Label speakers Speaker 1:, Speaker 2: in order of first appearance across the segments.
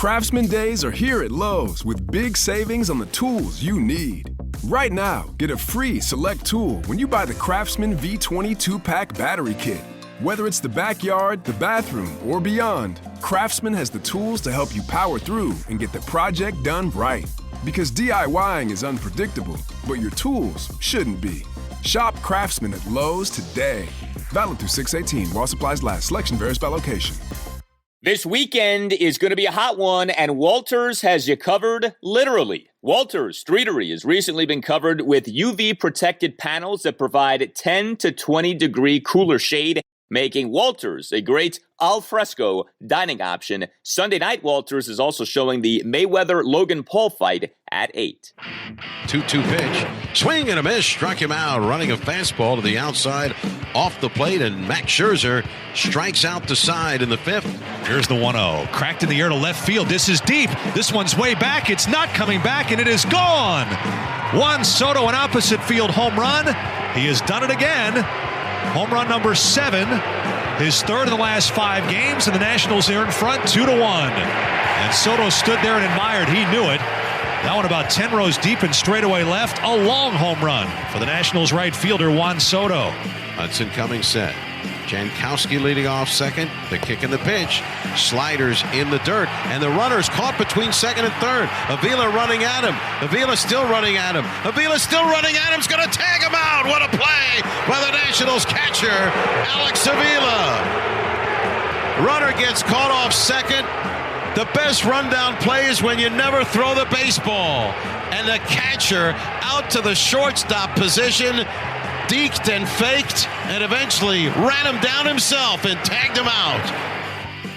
Speaker 1: Craftsman Days are here at Lowe's with big savings on the tools you need. Right now, get a free select tool when you buy the Craftsman V20 2-pack battery kit. Whether it's the backyard, the bathroom, or beyond, Craftsman has the tools to help you power through and get the project done right. Because DIYing is unpredictable, but your tools shouldn't be. Shop Craftsman at Lowe's today. Valid through 6/18 while supplies last. Selection varies by location.
Speaker 2: This weekend is going to be a hot one, and Walters has you covered literally. Walters Streetery has recently been covered with UV-protected panels that provide 10 to 20 degree cooler shade, making Walters a great al fresco dining option. Sunday night, Walters is also showing the Mayweather-Logan Paul fight at 8.
Speaker 3: 2-2 pitch. Swing and a miss. Struck him out. Running a fastball to the outside off the plate, and Max Scherzer strikes out the side in the 5th.
Speaker 4: Here's the 1-0. Cracked in the air to left field. This is deep. This one's way back. It's not coming back, and it is gone. Juan Soto, an opposite field home run. He has done it again. Home run number 7. His third in the last 5 games, and the Nationals are in front 2-1. And Soto stood there and admired. He knew it. That one about 10 rows deep and straightaway left. A long home run for the Nationals right fielder Juan Soto.
Speaker 3: Hudson coming set. Jankowski leading off second. The kick and the pitch. Sliders in the dirt. And the runner's caught between second and third. Avila running at him. Avila still running at him. Avila still running at him. He's going to tag him out. What a play by the Nationals catcher, Alex Avila. Runner gets caught off second. The best rundown play is when you never throw the baseball. And the catcher out to the shortstop position, deked and faked, and eventually ran him down himself and tagged him out.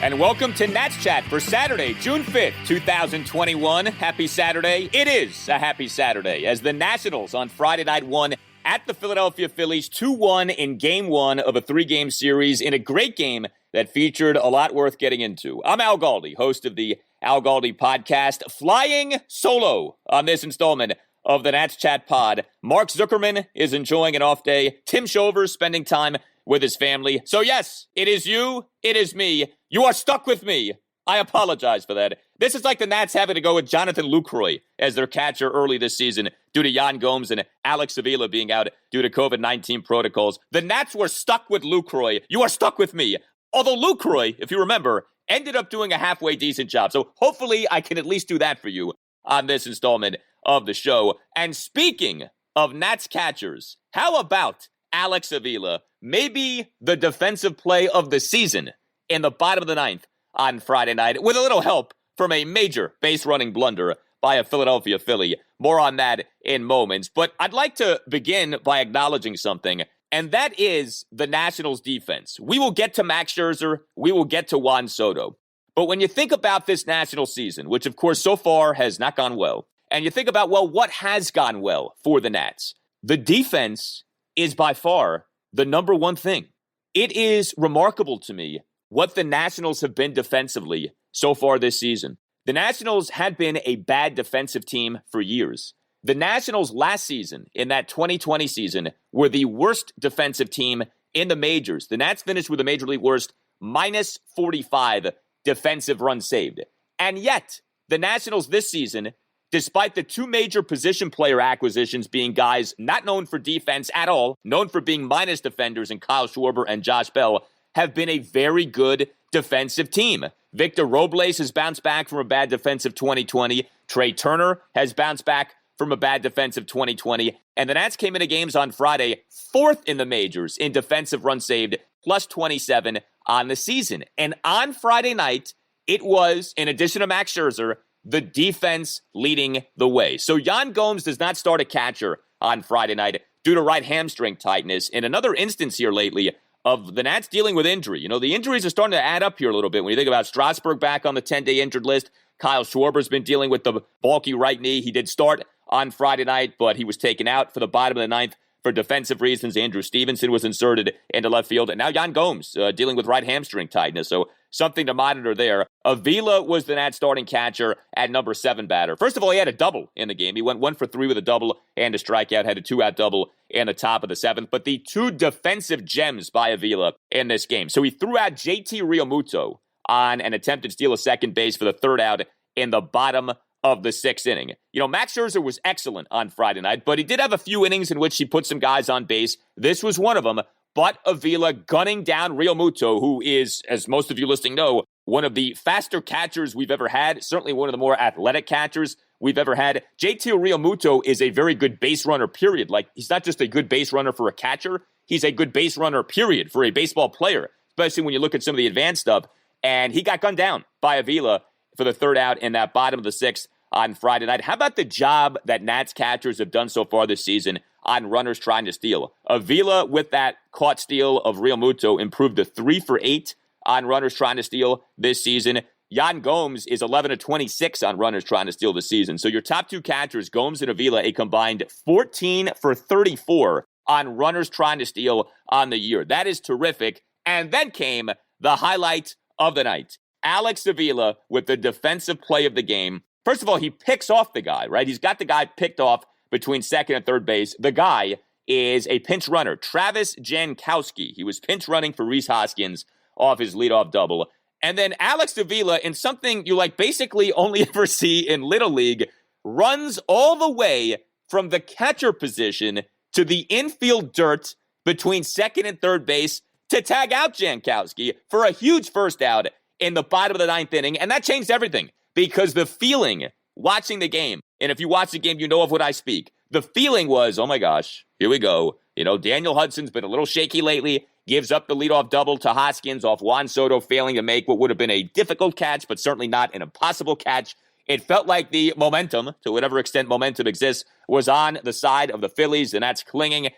Speaker 2: And welcome to Nats Chat for Saturday, June 5th, 2021. Happy Saturday. It is a happy Saturday as the Nationals on Friday night won at the Philadelphia Phillies 2-1 in Game 1 of a 3-game series in a great game that featured a lot worth getting into. I'm Al Galdi, host of the Al Galdi podcast, flying solo on this installment of the Nats Chat pod. Mark Zuckerman is enjoying an off day. Tim Shover spending time with his family. So yes, it is you, it is me. You are stuck with me. I apologize for that. This is like the Nats having to go with Jonathan Lucroy as their catcher early this season due to Yan Gomes and Alex Avila being out due to COVID-19 protocols. The Nats were stuck with Lucroy. You are stuck with me. Although Lucroy, if you remember, ended up doing a halfway decent job. So hopefully I can at least do that for you on this installment of the show. And speaking of Nats catchers, how about Alex Avila? Maybe the defensive play of the season in the bottom of the 9th on Friday night with a little help from a major base running blunder by a Philadelphia Philly. More on that in moments. But I'd like to begin by acknowledging something, and that is the Nationals defense. We will get to Max Scherzer. We will get to Juan Soto. But when you think about this National season, which of course so far has not gone well, and you think about, well, what has gone well for the Nats? The defense is by far the number one thing. It is remarkable to me what the Nationals have been defensively so far this season. The Nationals had been a bad defensive team for years. The Nationals last season, in that 2020 season, were the worst defensive team in the majors. The Nats finished with the major league worst, minus 45 defensive runs saved. And yet, the Nationals this season, despite the 2 major position player acquisitions being guys not known for defense at all, known for being minus defenders in Kyle Schwarber and Josh Bell, have been a very good defensive team. Victor Robles has bounced back from a bad defensive 2020. Trey Turner has bounced back from a bad defensive 2020. And the Nats came into games on Friday 4th in the majors in defensive runs saved, plus 27 on the season. And on Friday night, it was, in addition to Max Scherzer, the defense leading the way. So Yan Gomes does not start a catcher on Friday night due to right hamstring tightness. In another instance here lately of the Nats dealing with injury. You know, the injuries are starting to add up here a little bit. When you think about Strasburg back on the 10-day injured list, Kyle Schwarber's been dealing with the bulky right knee. He did start on Friday night, but he was taken out for the bottom of the 9th for defensive reasons. Andrew Stevenson was inserted into left field. And now Yan Gomes dealing with right hamstring tightness. So something to monitor there. Avila was the Nats starting catcher at number 7 batter. First of all, he had a double in the game. He went 1 for 3 with a double and a strikeout, had a 2-out double in the top of the 7th. But the 2 defensive gems by Avila in this game. So he threw out JT Realmuto on an attempted steal of second base for the third out in the bottom of the sixth inning. You know, Max Scherzer was excellent on Friday night, but he did have a few innings in which he put some guys on base. This was one of them, but Avila gunning down Real Muto, who is, as most of you listening know, one of the faster catchers we've ever had, certainly one of the more athletic catchers we've ever had. JT Real Muto is a very good base runner, period. Like, he's not just a good base runner for a catcher, he's a good base runner, period, for a baseball player, especially when you look at some of the advanced stuff. And he got gunned down by Avila for the third out in that bottom of the sixth on Friday night. How about the job that Nats catchers have done so far this season on runners trying to steal? Avila, with that caught steal of Real Muto, improved to 3 for 8 on runners trying to steal this season. Yan Gomes is 11 of 26 on runners trying to steal this season. So your top two catchers, Gomes and Avila, a combined 14 for 34 on runners trying to steal on the year. That is terrific. And then came the highlight of the night. Alex Avila with the defensive play of the game. First of all, he picks off the guy, right? He's got the guy picked off between second and third base. The guy is a pinch runner, Travis Jankowski. He was pinch running for Rhys Hoskins off his leadoff double. And then Alex Avila, in something you basically only ever see in Little League, runs all the way from the catcher position to the infield dirt between second and third base to tag out Jankowski for a huge first out in the bottom of the ninth inning. And that changed everything, because the feeling watching the game, and if you watch the game, you know of what I speak, the feeling was, oh my gosh, here we go. You know, Daniel Hudson's been a little shaky lately, gives up the leadoff double to Hoskins off Juan Soto, failing to make what would have been a difficult catch, but certainly not an impossible catch. It felt like the momentum, to whatever extent momentum exists, was on the side of the Phillies, and that's clinging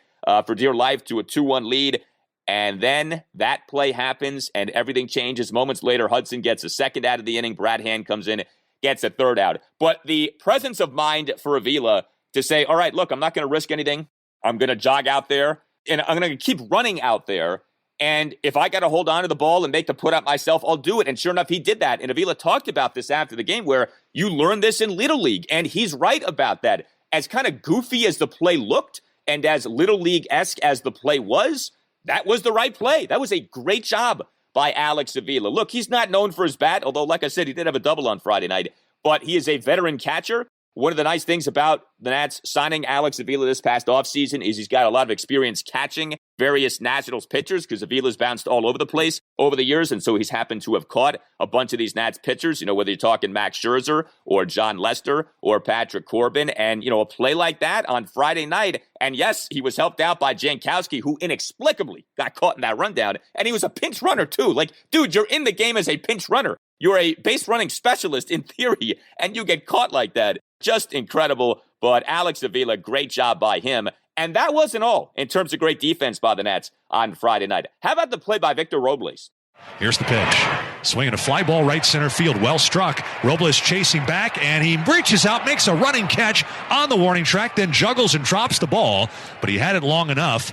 Speaker 2: for dear life to a 2-1 lead. And then that play happens, and everything changes. Moments later, Hudson gets a second out of the inning. Brad Hand comes in, gets a third out. But the presence of mind for Avila to say, all right, look, I'm not going to risk anything. I'm going to jog out there, and I'm going to keep running out there. And if I got to hold on to the ball and make the put out myself, I'll do it. And sure enough, he did that. And Avila talked about this after the game, where you learn this in Little League. And he's right about that. As kind of goofy as the play looked, and as Little League-esque as the play was, that was the right play. That was a great job by Alex Avila. Look, he's not known for his bat, although, like I said, he did have a double on Friday night. But he is a veteran catcher. One of the nice things about the Nats signing Alex Avila this past offseason is he's got a lot of experience catching various Nationals pitchers, because Avila's bounced all over the place over the years, and so he's happened to have caught a bunch of these Nats pitchers, you know, whether you're talking Max Scherzer or John Lester or Patrick Corbin, and, you know, a play like that on Friday night, and yes, he was helped out by Jankowski, who inexplicably got caught in that rundown, and he was a pinch runner too. Like, dude, you're in the game as a pinch runner. You're a base running specialist in theory, and you get caught like that. Just incredible. But Alex Avila, great job by him. And that wasn't all in terms of great defense by the Nats on Friday night. How about the play by Victor Robles?
Speaker 4: Here's the pitch. Swinging a fly ball right center field. Well struck. Robles chasing back, and he reaches out, makes a running catch on the warning track, then juggles and drops the ball. But he had it long enough.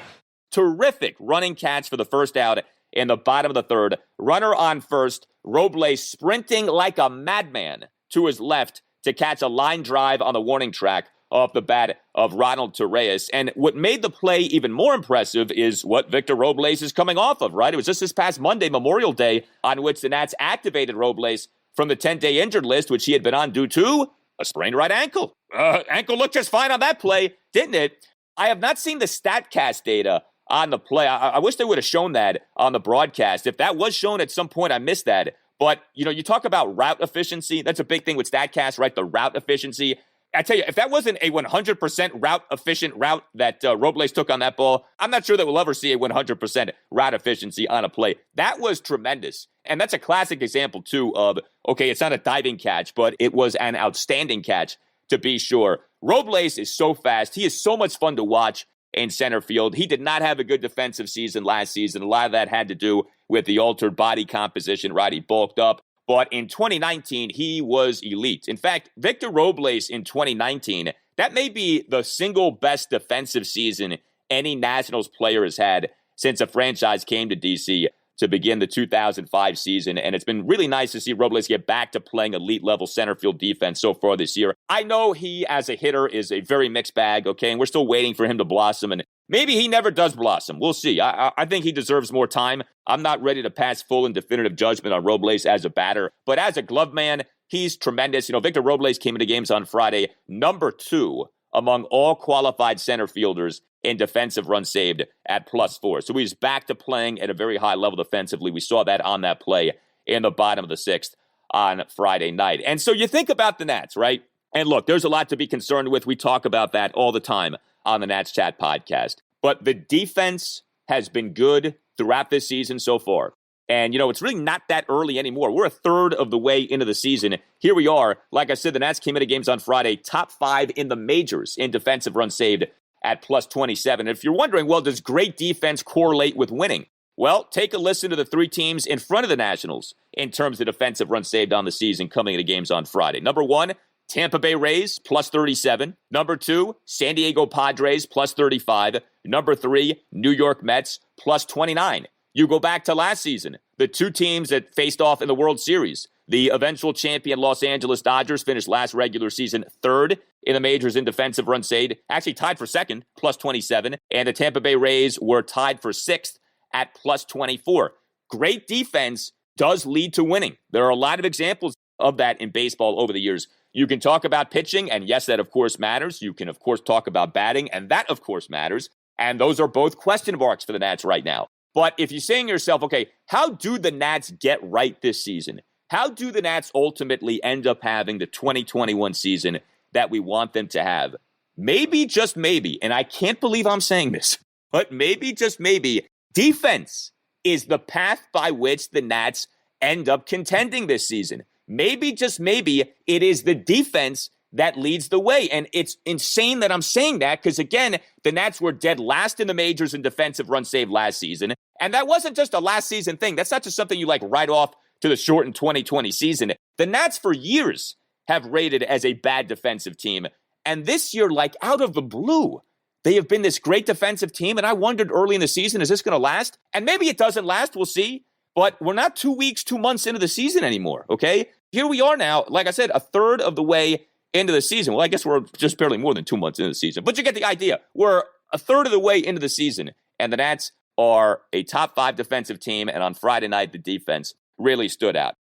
Speaker 2: Terrific running catch for the first out in the bottom of the third. Runner on first. Robles sprinting like a madman to his left to catch a line drive on the warning track off the bat of Ronald Torreyes. And what made the play even more impressive is what Victor Robles is coming off of, right? It was just this past Monday, Memorial Day, on which the Nats activated Robles from the 10-day injured list, which he had been on due to a sprained right ankle. Ankle looked just fine on that play, didn't it? I have not seen the StatCast data on the play. I wish they would have shown that on the broadcast. If that was shown at some point, I missed that. But, you know, you talk about route efficiency. That's a big thing with StatCast, right? The route efficiency. I tell you, if that wasn't a 100% route efficient route that Robles took on that ball, I'm not sure that we'll ever see a 100% route efficiency on a play. That was tremendous. And that's a classic example, too, of, okay, it's not a diving catch, but it was an outstanding catch, to be sure. Robles is so fast. He is so much fun to watch in center field. He did not have a good defensive season last season. A lot of that had to do with the altered body composition, right? He bulked up. But in 2019, he was elite. In fact, Victor Robles in 2019, that may be the single best defensive season any Nationals player has had since a franchise came to D.C. to begin the 2005 season. And it's been really nice to see Robles get back to playing elite-level center field defense so far this year. I know he, as a hitter, is a very mixed bag, okay? And we're still waiting for him to blossom and maybe he never does blossom. We'll see. I think he deserves more time. I'm not ready to pass full and definitive judgment on Robles as a batter, but as a glove man, he's tremendous. Victor Robles came into games on Friday, number 2 among all qualified center fielders in defensive runs saved at +4. So he's back to playing at a very high level defensively. We saw that on that play in the bottom of the 6th on Friday night. And so you think about the Nats, right? And look, there's a lot to be concerned with. We talk about that all the time on the Nats Chat podcast. But the defense has been good throughout this season so far. And, it's really not that early anymore. We're a third of the way into the season. Here we are. Like I said, the Nats came into games on Friday, top 5 in the majors in defensive runs saved at +27. And if you're wondering, well, does great defense correlate with winning? Well, take a listen to the 3 teams in front of the Nationals in terms of defensive runs saved on the season coming into games on Friday. Number 1, Tampa Bay Rays, +37. Number 2, San Diego Padres, +35. Number 3, New York Mets, +29. You go back to last season, the 2 teams that faced off in the World Series. The eventual champion Los Angeles Dodgers finished last regular season 3rd in the majors in defensive runs saved, actually tied for 2nd, +27. And the Tampa Bay Rays were tied for 6th at +24. Great defense does lead to winning. There are a lot of examples of that in baseball over the years. You can talk about pitching, and yes, that of course matters. You can of course talk about batting, and that of course matters. And those are both question marks for the Nats right now. But if you're saying to yourself, okay, how do the Nats get right this season? How do the Nats ultimately end up having the 2021 season that we want them to have? Maybe, just maybe, and I can't believe I'm saying this, but maybe, just maybe, defense is the path by which the Nats end up contending this season. Maybe, just maybe, it is the defense that leads the way. And it's insane that I'm saying that because, again, the Nats were dead last in the majors in defensive runs saved last season. And that wasn't just a last season thing. That's not just something you write off to the shortened 2020 season. The Nats for years have rated as a bad defensive team. And this year, out of the blue, they have been this great defensive team. And I wondered early in the season, is this going to last? And maybe it doesn't last. We'll see. But we're not 2 weeks, 2 months into the season anymore, okay? Here we are now, like I said, a third of the way into the season. Well, I guess we're just barely more than 2 months into the season. But you get the idea. We're a third of the way into the season, and the Nats are a top 5 defensive team, and on Friday night, the defense really stood out.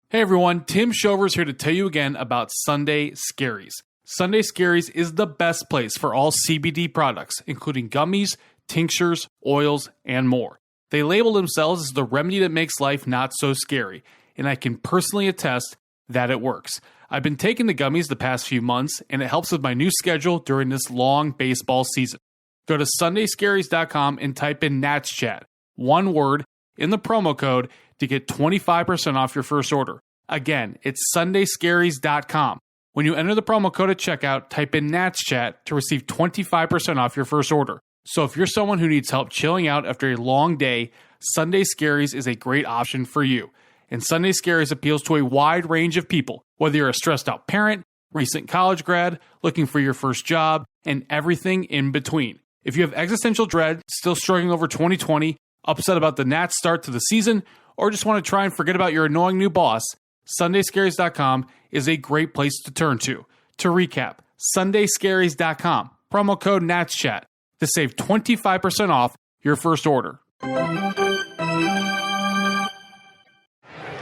Speaker 5: Hey everyone, Tim Shover's here to tell you again about Sunday Scaries. Sunday Scaries is the best place for all CBD products, including gummies, tinctures, oils, and more. They label themselves as the remedy that makes life not so scary, and I can personally attest that it works. I've been taking the gummies the past few months, and it helps with my new schedule during this long baseball season. Go to sundayscaries.com and type in Nats Chat, one word, in the promo code to get 25% off your first order. Again, it's sundayscaries.com. When you enter the promo code at checkout, type in Nats Chat to receive 25% off your first order. So if you're someone who needs help chilling out after a long day, Sunday Scaries is a great option for you. And Sunday Scaries appeals to a wide range of people, whether you're a stressed out parent, recent college grad, looking for your first job, and everything in between. If you have existential dread, still struggling over 2020, upset about the Nats start to the season, or just want to try and forget about your annoying new boss, sundayscaries.com is a great place to turn to. To recap, sundayscaries.com, promo code NATSCHAT, to save 25% off your first order.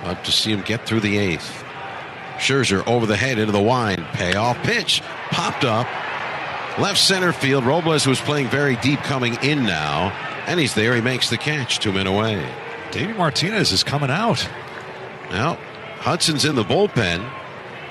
Speaker 3: Up to see him get through the 8th. Scherzer over the head into the wide. Payoff pitch. Popped up. Left center field. Robles was playing very deep coming in now. And he's there. He makes the catch. 2 men away.
Speaker 4: Davey Martinez is coming out.
Speaker 3: Well, Hudson's in the bullpen.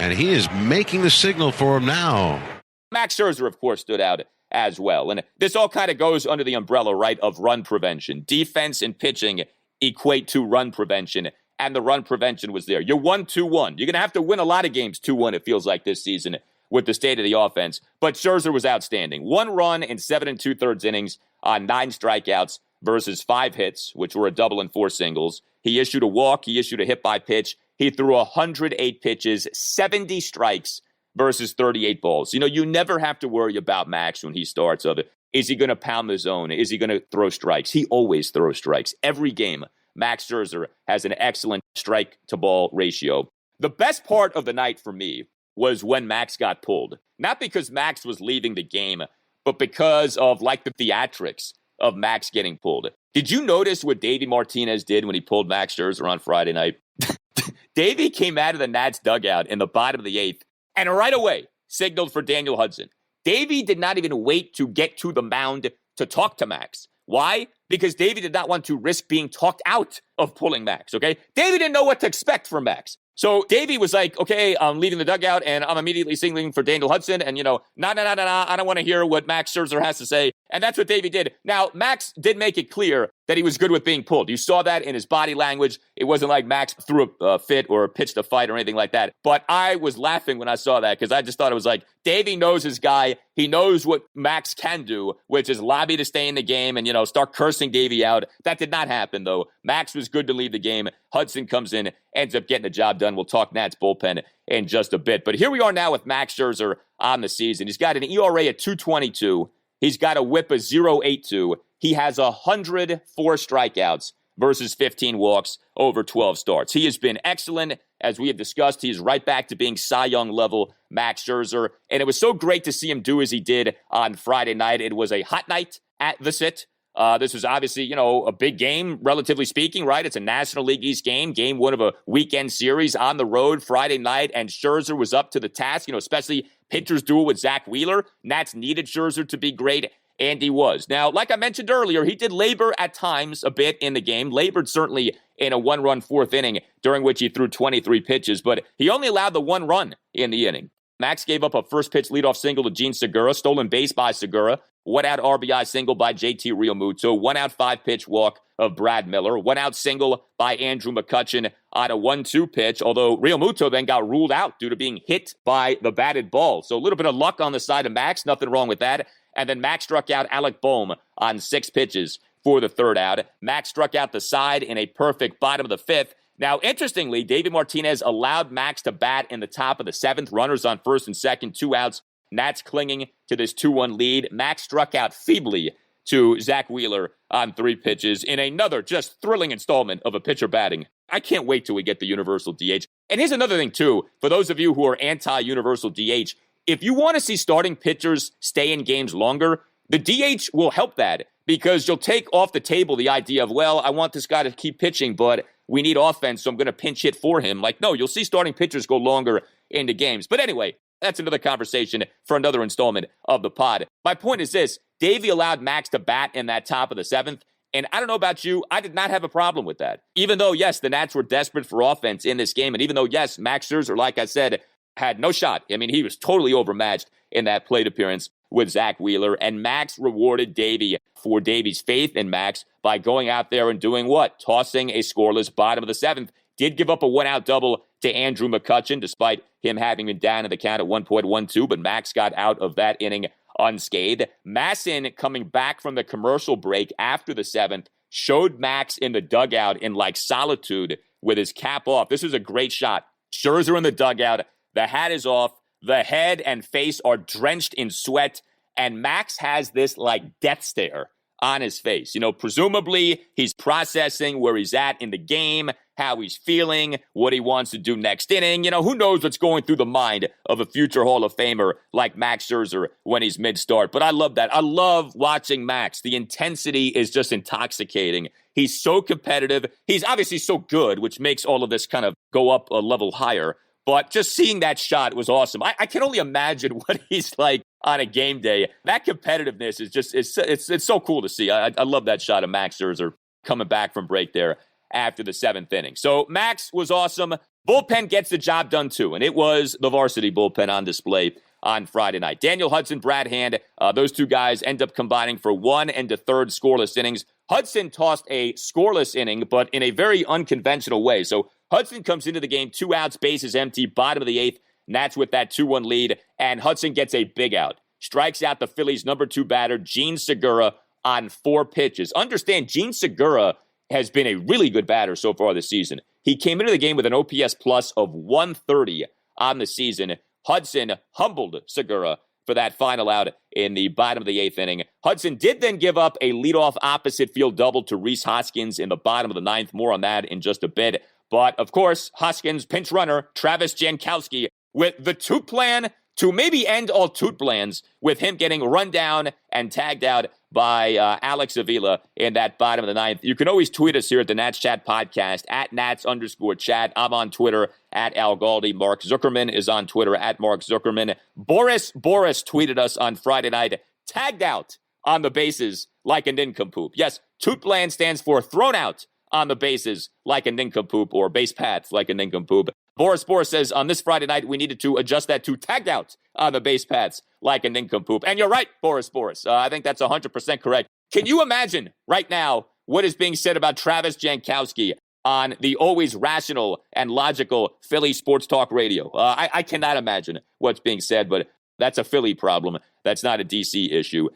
Speaker 3: And he is making the signal for him now.
Speaker 2: Max Scherzer, of course, stood out as well. And this all kind of goes under the umbrella, right, of run prevention. Defense and pitching equate to run prevention, and the run prevention was there. You're 1-2-1. You're going to have to win a lot of games 2-1, it feels like, this season with the state of the offense. But Scherzer was outstanding. 1 run in 7 2/3 innings on 9 strikeouts versus 5 hits, which were a double and 4 singles. He issued a walk. He issued a hit by pitch. He threw 108 pitches, 70 strikes, versus 38 balls. You never have to worry about Max when he starts of it. Is he going to pound the zone? Is he going to throw strikes? He always throws strikes. Every game, Max Scherzer has an excellent strike-to-ball ratio. The best part of the night for me was when Max got pulled. Not because Max was leaving the game, but because of like the theatrics of Max getting pulled. Did you notice what Davey Martinez did when he pulled Max Scherzer on Friday night? Davey came out of the Nats dugout in the bottom of the 8th and right away signaled for Daniel Hudson. Davey did not even wait to get to the mound to talk to Max. Why? Because Davey did not want to risk being talked out of pulling Max, okay? Davey didn't know what to expect from Max. So Davey was like, okay, I'm leaving the dugout and I'm immediately signaling for Daniel Hudson. And, no, I don't want to hear what Max Scherzer has to say. And that's what Davey did. Now, Max did make it clear that he was good with being pulled. You saw that in his body language. It wasn't like Max threw a fit or pitched a fight or anything like that. But I was laughing when I saw that because I just thought it was like, Davey knows his guy. He knows what Max can do, which is lobby to stay in the game and, start cursing Davey out. That did not happen, though. Max was good to leave the game. Hudson comes in, ends up getting the job done. We'll talk Nats bullpen in just a bit. But here we are now with Max Scherzer on the season. He's got an ERA at 2.22. He's got a whip of 0.82. He has 104 strikeouts versus 15 walks over 12 starts. He has been excellent. As we have discussed, he is right back to being Cy Young level Max Scherzer. And it was so great to see him do as he did on Friday night. It was a hot night at the sit. This was obviously, a big game, relatively speaking, right? It's a National League East game 1 of a weekend series on the road Friday night, and Scherzer was up to the task, especially pitcher's duel with Zack Wheeler. Nats needed Scherzer to be great, and he was. Now, like I mentioned earlier, he did labor at times a bit in the game, labored certainly in a 1-run 4th inning, during which he threw 23 pitches, but he only allowed the 1 run in the inning. Max gave up a first-pitch leadoff single to Gene Segura, stolen base by Segura, 1-out RBI single by JT Realmuto, 1-out 5-pitch walk of Brad Miller, 1-out single by Andrew McCutchen on a 1-2 pitch, although Realmuto then got ruled out due to being hit by the batted ball. So a little bit of luck on the side of Max, nothing wrong with that. And then Max struck out Alec Boehm on 6 pitches for the 3rd out. Max struck out the side in a perfect bottom of the 5th. Now, interestingly, David Martinez allowed Max to bat in the top of the 7th, runners on 1st and 2nd, 2 outs. Nats clinging to this 2-1 lead. Max struck out feebly to Zack Wheeler on 3 pitches in another just thrilling installment of a pitcher batting. I can't wait till we get the universal DH. And here's another thing, too, for those of you who are anti-universal DH. If you want to see starting pitchers stay in games longer, the DH will help that because you'll take off the table the idea of, well, I want this guy to keep pitching, but we need offense, so I'm going to pinch hit for him. Like, no, you'll see starting pitchers go longer into games. But anyway, that's another conversation for another installment of the pod. My point is this. Davey allowed Max to bat in that top of the 7th, and I don't know about you, I did not have a problem with that. Even though, yes, the Nats were desperate for offense in this game, and even though, yes, Max Scherzer, like I said, had no shot. I mean, he was totally overmatched in that plate appearance with Zack Wheeler, and Max rewarded Davey for Davey's faith in Max by going out there and doing what? Tossing a scoreless bottom of the 7th. Did give up a 1-out double to Andrew McCutchen, despite him having been down in the count at 1.12, but Max got out of that inning unscathed. Masson, coming back from the commercial break after the 7th, showed Max in the dugout in solitude with his cap off. This was a great shot. Scherzer in the dugout. The hat is off. The head and face are drenched in sweat. And Max has this death stare on his face. Presumably he's processing where he's at in the game, how he's feeling, what he wants to do next inning. Who knows what's going through the mind of a future Hall of Famer like Max Scherzer when he's mid-start. But I love that. I love watching Max. The intensity is just intoxicating. He's so competitive. He's obviously so good, which makes all of this kind of go up a level higher. But just seeing that shot was awesome. I can only imagine what he's like on a game day. That competitiveness is just, it's so cool to see. I love that shot of Max Scherzer coming back from break there after the 7th inning. So Max was awesome. Bullpen gets the job done too, and it was the Varsity Bullpen on display on Friday night. Daniel Hudson, Brad Hand, those two guys end up combining for 1 and a 3rd scoreless innings. Hudson tossed a scoreless inning, but in a very unconventional way. So Hudson comes into the game, 2 outs, bases empty, bottom of the 8th. Nats with that 2-1 lead, and Hudson gets a big out. Strikes out the Phillies' number 2 batter, Gene Segura, on 4 pitches. Understand, Gene Segura has been a really good batter so far this season. He came into the game with an OPS plus of 130 on the season. Hudson humbled Segura for that final out in the bottom of the 8th inning. Hudson did then give up a leadoff opposite field double to Rhys Hoskins in the bottom of the 9th. More on that in just a bit. But, of course, Hoskins' pinch runner, Travis Jankowski, with the TOOTBLAN to maybe end all TOOTBLANs with him getting run down and tagged out by Alex Avila in that bottom of the ninth. You can always tweet us here at the Nats Chat Podcast, at Nats_chat. I'm on Twitter, at Al Galdi. Mark Zuckerman is on Twitter, at Mark Zuckerman. Boris tweeted us on Friday night, tagged out on the bases like a nincompoop. Yes, TOOTBLAN stands for thrown out on the bases like a nincompoop, or base paths like a nincompoop. Boris says, on this Friday night, we needed to adjust that to tagged out on the base paths like a nincompoop. And you're right, Boris. I think that's 100% correct. Can you imagine right now what is being said about Travis Jankowski on the always rational and logical Philly sports talk radio? I cannot imagine what's being said, but that's a Philly problem. That's not a D.C. issue.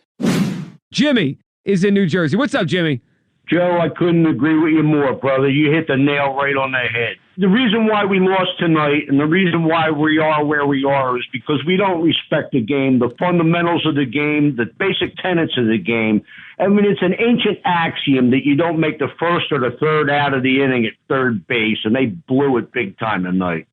Speaker 6: Jimmy is in New Jersey. What's up, Jimmy?
Speaker 7: Joe, I couldn't agree with you more, brother. You hit the nail right on the head. The reason why we lost tonight and the reason why we are where we are is because we don't respect the game, the fundamentals of the game, the basic tenets of the game. I mean, it's an ancient axiom that you don't make the first or the third out of the inning at third base, and they blew it big time tonight.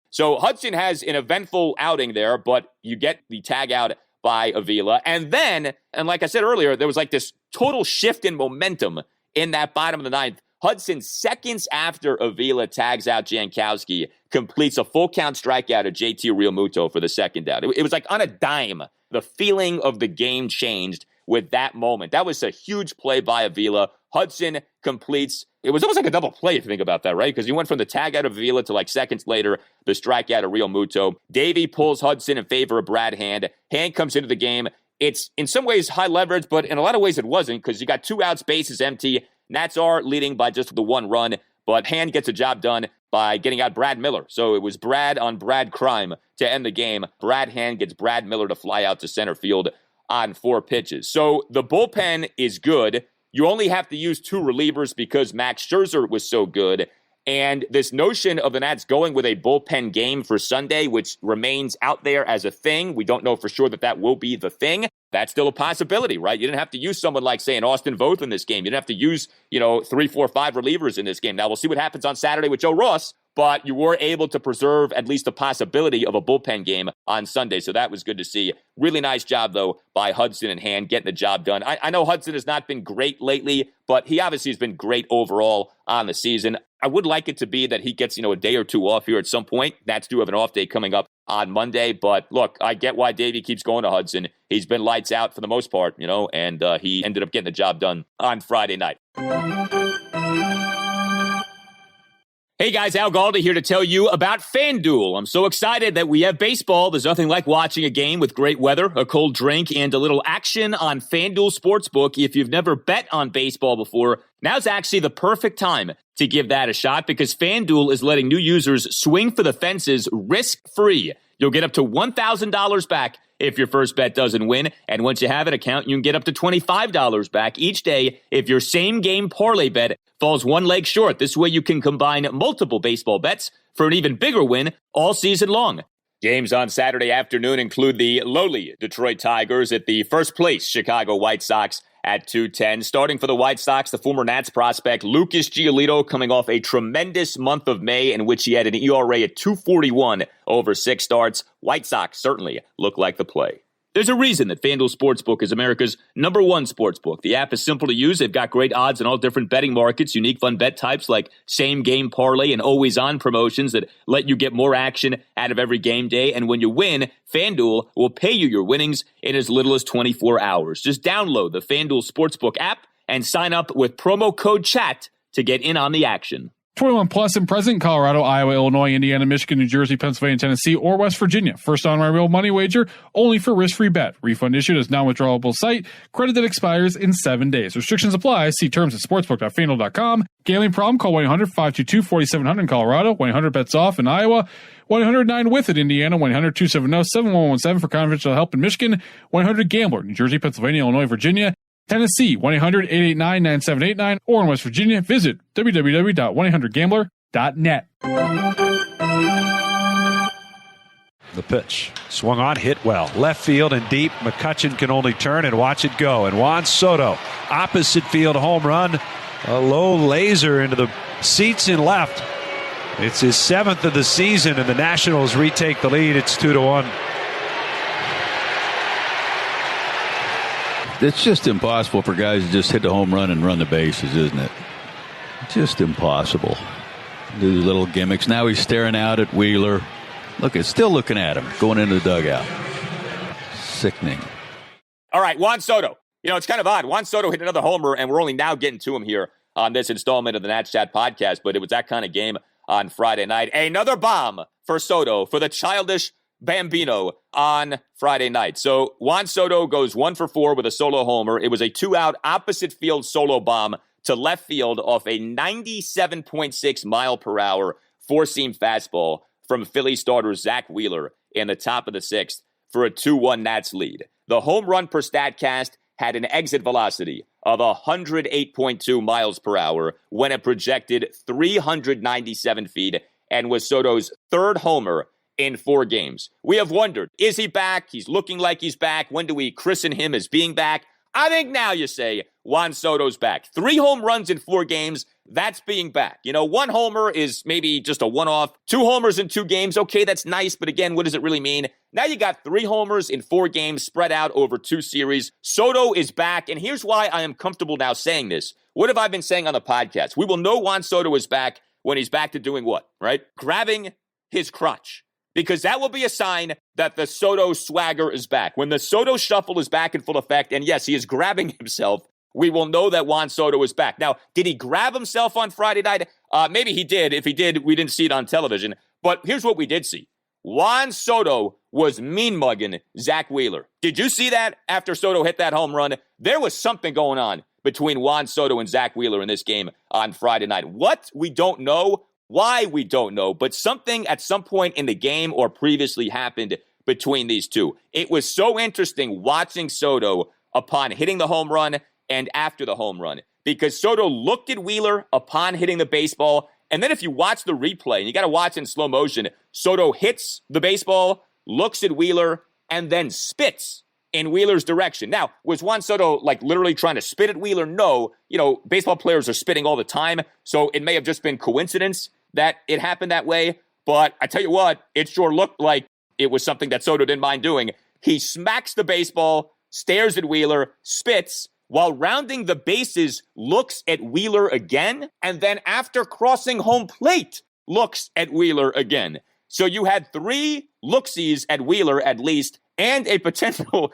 Speaker 2: So Hudson has an eventful outing there, but you get the tag out by Avila. And then, and like I said earlier, there was like this total shift in momentum in that bottom of the ninth. Hudson, seconds after Avila tags out Jankowski, completes a full count strikeout of JT Realmuto for the second out. It was like on a dime. The feeling of the game changed with that moment. That was a huge play by Avila. Hudson completes. It was almost like a double play if you think about that, right? Because you went from the tag out of Avila to like seconds later, the strikeout of Realmuto. Davey pulls Hudson in favor of Brad Hand. Hand comes into the game. It's in some ways high leverage, but in a lot of ways it wasn't, because you got 2 outs, bases empty. Nats are leading by just the 1 run, but Hand gets a job done by getting out Brad Miller. So it was Brad on Brad crime to end the game. Brad Hand gets Brad Miller to fly out to center field on 4 pitches. So the bullpen is good. You only have to use 2 relievers because Max Scherzer was so good. And this notion of the Nats going with a bullpen game for Sunday, which remains out there as a thing. We don't know for sure that will be the thing. That's still a possibility, right? You didn't have to use someone like, say, an Austin Voth in this game. You didn't have to use, 3, 4, 5 relievers in this game. Now, we'll see what happens on Saturday with Joe Ross, but you were able to preserve at least the possibility of a bullpen game on Sunday, so that was good to see. Really nice job, though, by Hudson and Hand getting the job done. I know Hudson has not been great lately, but he obviously has been great overall on the season. I would like it to be that he gets, a day or 2 off here at some point. Nats do have an off day coming up on Monday, but look, I get why Davey keeps going to Hudson. He's been lights out for the most part, and he ended up getting the job done on Friday night. Hey guys, Al Galdi here to tell you about FanDuel. I'm so excited that we have baseball. There's nothing like watching a game with great weather, a cold drink, and a little action on FanDuel Sportsbook. If you've never bet on baseball before, now's actually the perfect time to give that a shot, because FanDuel is letting new users swing for the fences risk-free. You'll get up to $1,000 back if your first bet doesn't win. And once you have an account, you can get up to $25 back each day if your same-game parlay bet falls 1 leg short. This way you can combine multiple baseball bets for an even bigger win all season long. Games on Saturday afternoon include the lowly Detroit Tigers at the first-place Chicago White Sox at 2:10. Starting for the White Sox, the former Nats prospect Lucas Giolito, coming off a tremendous month of May in which he had an ERA at 2.41 over 6 starts. White Sox certainly look like the play. There's a reason that FanDuel Sportsbook is America's #1 sportsbook. The app is simple to use. They've got great odds in all different betting markets, unique fun bet types like same-game parlay and always-on promotions that let you get more action out of every game day. And when you win, FanDuel will pay you your winnings in as little as 24 hours. Just download the FanDuel Sportsbook app and sign up with promo code CHAT to get in on the action.
Speaker 5: 21 plus and present in Colorado, Iowa, Illinois, Indiana, Michigan, New Jersey, Pennsylvania, Tennessee, or West Virginia. First online real money wager only for risk-free bet. Refund issued as non-withdrawable site. Credit that expires in 7 days. Restrictions apply. See terms at sportsbook.fanduel.com. Gambling problem? Call 1-800-522-4700 in Colorado. 1-800-BETS-OFF in Iowa. 1-800-9-WITH in Indiana. 1-800-270-7117 for confidential help in Michigan. 1-800-GAMBLER. New Jersey, Pennsylvania, Illinois, Virginia. Tennessee, 1-800-889-9789, or in West Virginia, visit www.1-800-GAMBLER.net.
Speaker 4: The pitch. Swung on, hit well. Left field and deep. McCutchen can only turn and watch it go. And Juan Soto, opposite field home run. A low laser into the seats in left.
Speaker 8: It's his 7th of the season, and the Nationals retake the lead. It's 2-1.
Speaker 9: It's just impossible for guys to just hit the home run and run the bases, isn't it? Just impossible. Do little gimmicks. Now he's staring out at Wheeler. Look, it's still looking at him, going into the dugout. Sickening.
Speaker 2: All right, Juan Soto. You know, it's kind of odd. Juan Soto hit another homer, and we're only now getting to him here on this installment of the Nats Chat podcast, but it was that kind of game on Friday night. Another bomb for Soto, for the childish Bambino on Friday night. So Juan Soto goes 1 for 4 with a solo homer. It was a 2-out opposite field solo bomb to left field off a 97.6 mile per hour four-seam fastball from Philly starter Zack Wheeler in the top of the 6th for a 2-1 Nats lead. The home run per StatCast had an exit velocity of 108.2 miles per hour when it projected 397 feet and was Soto's third homer in 4 games. We have wondered, is he back? He's looking like he's back. When do we christen him as being back? I think now you say Juan Soto's back. 3 home runs in 4 games, that's being back. You know, 1 homer is maybe just a one-off. 2 homers in 2 games, okay, that's nice, but again, what does it really mean? Now you got 3 homers in 4 games spread out over 2 series. Soto is back, and here's why I am comfortable now saying this. What have I been saying on the podcast? We will know Juan Soto is back when he's back to doing what, right? Grabbing his crotch. Because that will be a sign that the Soto swagger is back. When the Soto shuffle is back in full effect, and yes, he is grabbing himself, we will know that Juan Soto is back. Now, did he grab himself on Friday night? Maybe he did. If he did, we didn't see it on television. But here's what we did see. Juan Soto was mean-mugging Zack Wheeler. Did you see that after Soto hit that home run? There was something going on between Juan Soto and Zack Wheeler in this game on Friday night. What? We don't know. Why? We don't know. But something at some point in the game or previously happened between these two. It was so interesting watching Soto upon hitting the home run and after the home run, because Soto looked at Wheeler upon hitting the baseball, and then if you watch the replay, and you got to watch in slow motion, Soto hits the baseball, looks at Wheeler, and then spits in Wheeler's direction. Now, was Juan Soto like literally trying to spit at Wheeler? No. You know, baseball players are spitting all the time, so it may have just been coincidence that it happened that way, but I tell you what, it sure looked like it was something that Soto didn't mind doing. He smacks the baseball, stares at Wheeler, spits, while rounding the bases, looks at Wheeler again, and then after crossing home plate, looks at Wheeler again. So you had 3 looksies at Wheeler at least, and a potential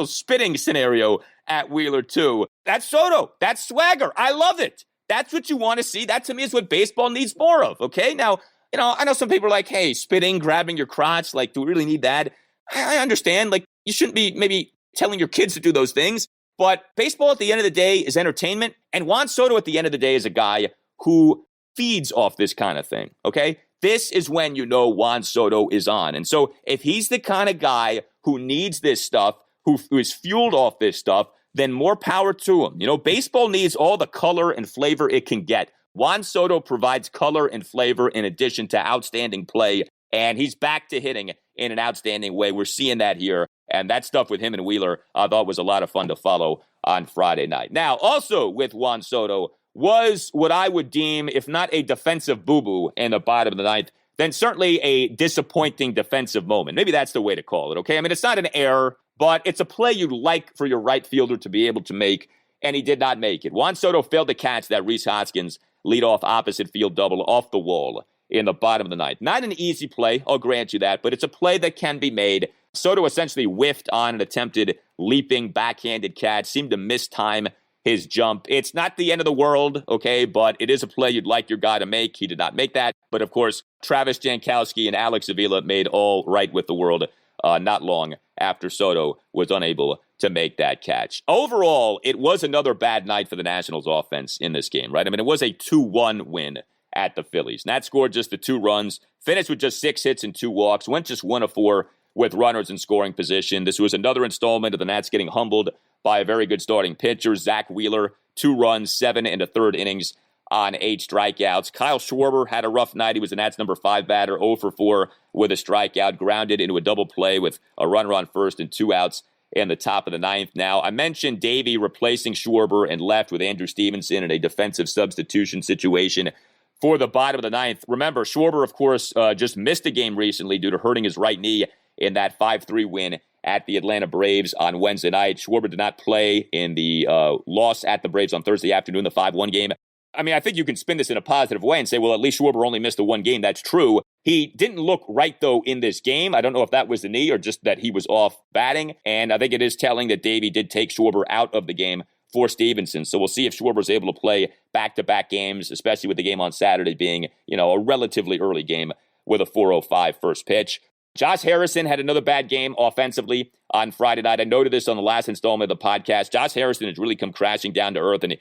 Speaker 2: spitting scenario at Wheeler too. That's Soto. That's swagger. I love it. That's what you want to see. That to me is what baseball needs more of. Okay. Now, you know, I know some people are like, hey, spitting, grabbing your crotch. Like, do we really need that? I understand. Like, you shouldn't be maybe telling your kids to do those things. But baseball at the end of the day is entertainment. And Juan Soto at the end of the day is a guy who feeds off this kind of thing. Okay. This is when you know Juan Soto is on. And so if he's the kind of guy who needs this stuff, who is fueled off this stuff, then more power to him. You know, baseball needs all the color and flavor it can get. Juan Soto provides color and flavor in addition to outstanding play, and he's back to hitting in an outstanding way. We're seeing that here, and that stuff with him and Wheeler I thought was a lot of fun to follow on Friday night. Now, also with Juan Soto was what I would deem, if not a defensive boo-boo in the bottom of the 9th, then certainly a disappointing defensive moment. Maybe that's the way to call it, okay? I mean, it's not an error, but it's a play you'd like for your right fielder to be able to make, and he did not make it. Juan Soto failed to catch that Rhys Hoskins leadoff opposite field double off the wall in the bottom of the 9th. Not an easy play, I'll grant you that, but it's a play that can be made. Soto essentially whiffed on an attempted leaping backhanded catch, seemed to mistime his jump. It's not the end of the world, okay, but it is a play you'd like your guy to make. He did not make that. But of course, Travis Jankowski and Alex Avila made all right with the world not long after Soto was unable to make that catch. Overall, it was another bad night for the Nationals offense in this game, right? I mean, it was a 2-1 win at the Phillies. Nats scored just the 2 runs, finished with just 6 hits and 2 walks, went just 1 of 4 with runners in scoring position. This was another installment of the Nats getting humbled by a very good starting pitcher, Zack Wheeler, 2 runs, 7 1/3 innings on 8 strikeouts. Kyle Schwarber had a rough night. He was the Nats' number 5 batter, 0 for 4 with a strikeout, grounded into a double play with a runner on first and 2 outs in the top of the 9th. Now, I mentioned Davey replacing Schwarber and left with Andrew Stevenson in a defensive substitution situation. for the bottom of the ninth. Remember, Schwarber, of course, just missed a game recently due to hurting his right knee in that 5-3 win at the Atlanta Braves on Wednesday night. Schwarber did not play in the loss at the Braves on Thursday afternoon, the 5-1 game. I mean, I think you can spin this in a positive way and say, well, at least Schwarber only missed the one game. That's true. He didn't look right, though, in this game. I don't know if that was the knee or just that he was off batting. And I think it is telling that Davey did take Schwarber out of the game for Stevenson. So we'll see if Schwarber's able to play back-to-back games, especially with the game on Saturday being, a relatively early game with a 4:05 first pitch. Josh Harrison had another bad game offensively on Friday night. I noted this on the last installment of the podcast. Josh Harrison has really come crashing down to earth. And,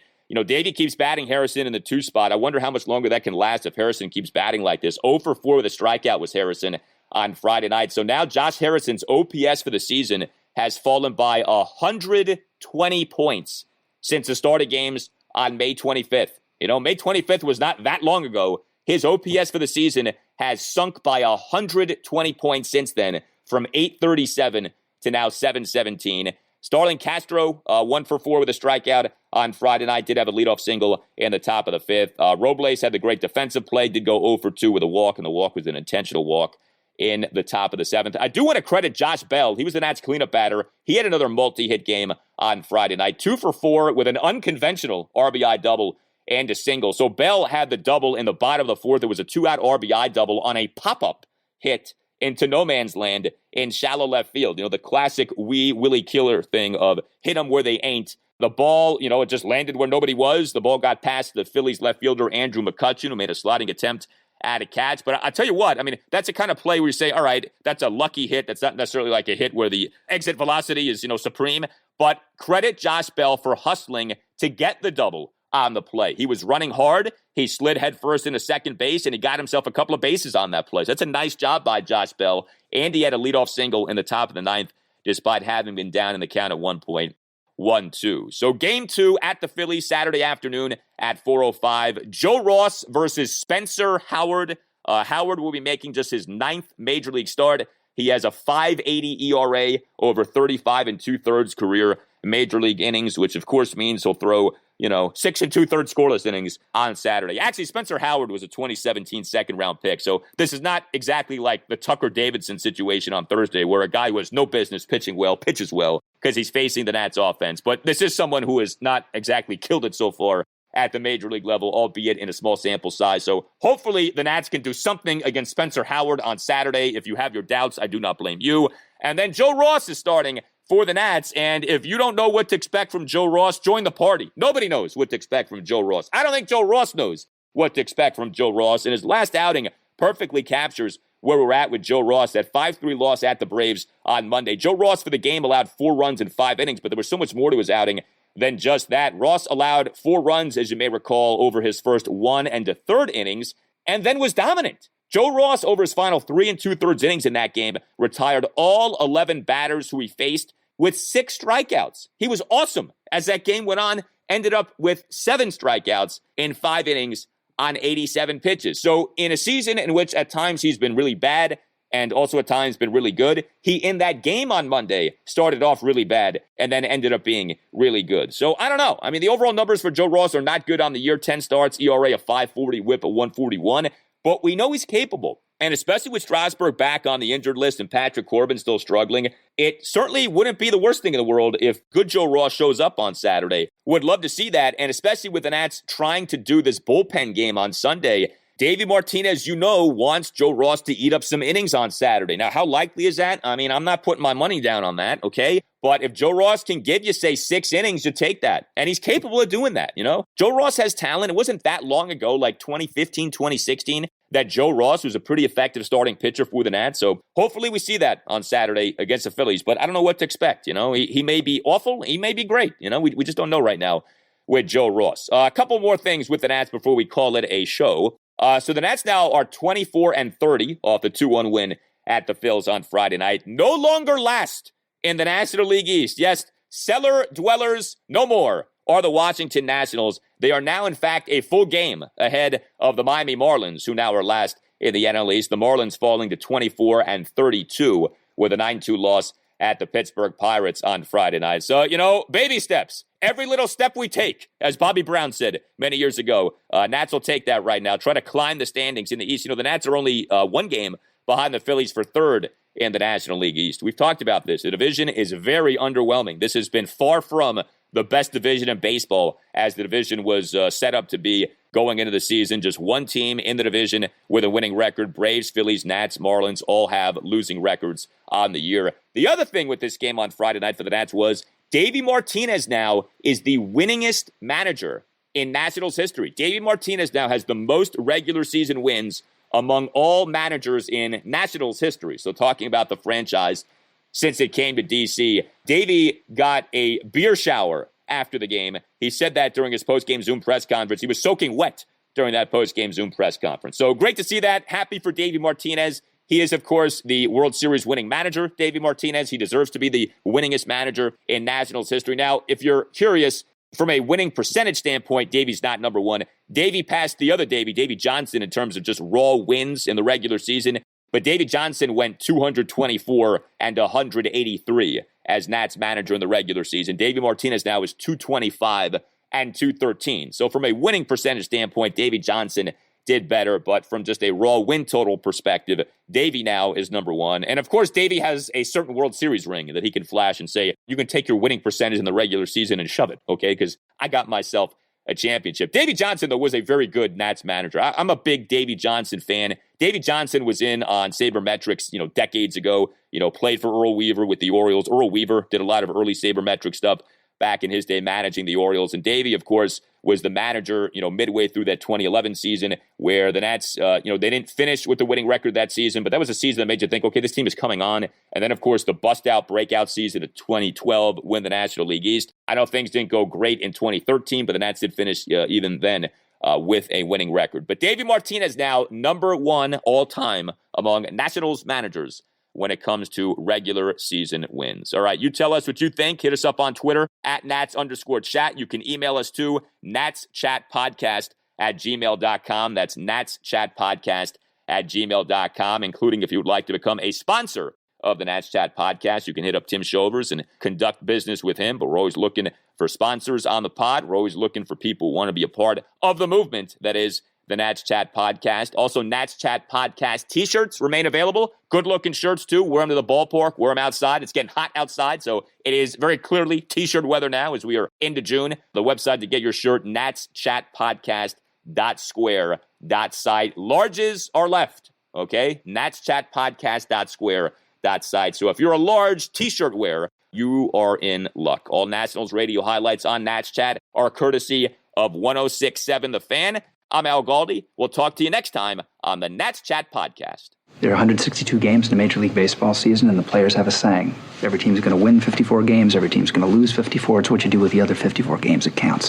Speaker 2: Davey keeps batting Harrison in the 2 spot. I wonder how much longer that can last if Harrison keeps batting like this. 0 for 4 with a strikeout was Harrison on Friday night. So now Josh Harrison's OPS for the season has fallen by 120 points since the start of games on May 25th. May 25th was not that long ago. His OPS for the season has sunk by 120 points since then, from 837 to now 717. Starling Castro, 1 for 4 with a strikeout on Friday night, did have a leadoff single in the top of the 5th. Robles had the great defensive play, did go 0 for 2 with a walk, and the walk was an intentional walk in the top of the 7th. I do want to credit Josh Bell. He was the Nats cleanup batter. He had another multi-hit game on Friday night, 2 for 4 with an unconventional RBI double and a single. So Bell had the double in the bottom of the 4th. It was a 2-out RBI double on a pop-up hit into no man's land in shallow left field. The classic Willie Killer thing of hit them where they ain't. The ball, it just landed where nobody was. The ball got past the Phillies left fielder Andrew McCutcheon, who made a sliding attempt at a catch. But I tell you what, that's a kind of play where you say, all right, that's a lucky hit. That's not necessarily like a hit where the exit velocity is, supreme. But credit Josh Bell for hustling to get the double on the play. He was running hard. He slid headfirst into second base, and he got himself a couple of bases on that play. So that's a nice job by Josh Bell. And he had a leadoff single in the top of the 9th, despite having been down in the count at 1.12. So game 2 at the Phillies Saturday afternoon at 4:05. Joe Ross versus Spencer Howard. Howard will be making just his 9th major league start. He has a 5.80 ERA over 35 2/3 career major league innings, which of course means he'll throw 6 2/3 scoreless innings on Saturday. Actually, Spencer Howard was a 2017 second-round pick, so this is not exactly like the Tucker Davidson situation on Thursday, where a guy who has no business pitching well pitches well because he's facing the Nats offense. But this is someone who has not exactly killed it so far at the major league level, albeit in a small sample size. So hopefully the Nats can do something against Spencer Howard on Saturday. If you have your doubts, I do not blame you. And then Joe Ross is starting for the Nats, and if you don't know what to expect from Joe Ross, join the party. Nobody knows what to expect from Joe Ross. I don't think Joe Ross knows what to expect from Joe Ross, and his last outing perfectly captures where we're at with Joe Ross, that 5-3 loss at the Braves on Monday. Joe Ross for the game allowed 4 runs in 5 innings, but there was so much more to his outing than just that. Ross allowed 4 runs, as you may recall, over his first 1 1/3 innings, and then was dominant. Joe Ross, over his final 3 2/3 innings in that game, retired all 11 batters who he faced with 6 strikeouts. He was awesome. As that game went on, ended up with 7 strikeouts in 5 innings on 87 pitches. So in a season in which at times he's been really bad and also at times been really good, he, in that game on Monday, started off really bad and then ended up being really good. So I don't know. The overall numbers for Joe Ross are not good on the year. 10 starts, ERA of 5.40, whip of 141. But we know he's capable. And especially with Strasburg back on the injured list and Patrick Corbin still struggling, it certainly wouldn't be the worst thing in the world if good Joe Ross shows up on Saturday. Would love to see that, and especially with the Nats trying to do this bullpen game on Sunday. Davey Martinez, wants Joe Ross to eat up some innings on Saturday. Now, how likely is that? I'm not putting my money down on that, okay? But if Joe Ross can give you, say, 6 innings, you take that. And he's capable of doing that, Joe Ross has talent. It wasn't that long ago, like 2015, 2016, that Joe Ross was a pretty effective starting pitcher for the Nats. So hopefully we see that on Saturday against the Phillies. But I don't know what to expect, He may be awful. He may be great. We just don't know right now with Joe Ross. A couple more things with the Nats before we call it a show. So the Nats now are 24-30 off the 2-1 win at the Phils on Friday night. No longer last in the National League East. Yes, cellar dwellers no more are the Washington Nationals. They are now, in fact, a full game ahead of the Miami Marlins, who now are last in the NL East. The Marlins falling to 24-32 with a 9-2 loss at the Pittsburgh Pirates on Friday night. So, baby steps. Every little step we take, as Bobby Brown said many years ago, Nats will take that right now. Try to climb the standings in the East. The Nats are only one game behind the Phillies for third in the National League East. We've talked about this. The division is very underwhelming. This has been far from the best division in baseball, as the division was set up to be going into the season. Just one team in the division with a winning record. Braves, Phillies, Nats, Marlins all have losing records on the year. The other thing with this game on Friday night for the Nats was Davey Martinez now is the winningest manager in Nationals history. Davey Martinez now has the most regular season wins among all managers in Nationals history. So talking about the franchise since it came to D.C., Davey got a beer shower after the game. He said that during his post-game Zoom press conference. He was soaking wet during that post-game Zoom press conference. So great to see that. Happy for Davey Martinez. He is, of course, the World Series winning manager, Davey Martinez. He deserves to be the winningest manager in Nationals history. Now, if you're curious, from a winning percentage standpoint, Davey's not number one. Davey passed the other Davey Johnson, in terms of just raw wins in the regular season. But Davey Johnson went 224 and 183 as Nats manager in the regular season. Davey Martinez now is 225 and 213. So from a winning percentage standpoint, Davey Johnson did better, but from just a raw win total perspective, Davey now is number one. And of course, Davey has a certain World Series ring that he can flash and say, you can take your winning percentage in the regular season and shove it, okay? Because I got myself a championship. Davey Johnson, though, was a very good Nats manager. I'm a big Davey Johnson fan. Davey Johnson was in on sabermetrics, decades ago, played for Earl Weaver with the Orioles. Earl Weaver did a lot of early sabermetric stuff back in his day managing the Orioles. And Davey, of course, was the manager, midway through that 2011 season where the Nats, they didn't finish with the winning record that season, but that was a season that made you think, okay, this team is coming on. And then, of course, the bust-out breakout season of 2012, win the National League East. I know things didn't go great in 2013, but the Nats did finish even then with a winning record. But Davey Martinez now number one all-time among Nationals managers when it comes to regular season wins. All right, you tell us what you think. Hit us up on Twitter at Nats_chat. You can email us to natschatpodcast@gmail.com. That's natschatpodcast@gmail.com, including if you would like to become a sponsor of the Nats Chat Podcast. You can hit up Tim Shovers and conduct business with him, but we're always looking for sponsors on the pod. We're always looking for people who want to be a part of the movement that is the Nats Chat Podcast. Also, Nats Chat Podcast t-shirts remain available. Good-looking shirts, too. Wear them to the ballpark. Wear them outside. It's getting hot outside, so it is very clearly t-shirt weather now as we are into June. The website to get your shirt, natschatpodcast.square.site. Larges are left, okay? natschatpodcast.square.site. So if you're a large t-shirt wearer, you are in luck. All Nationals radio highlights on Nats Chat are courtesy of 106.7 The Fan. I'm Al Galdi. We'll talk to you next time on the Nats Chat Podcast.
Speaker 10: There are 162 games in a Major League Baseball season, and the players have a saying. Every team's going to win 54 games. Every team's going to lose 54. It's what you do with the other 54 games that counts.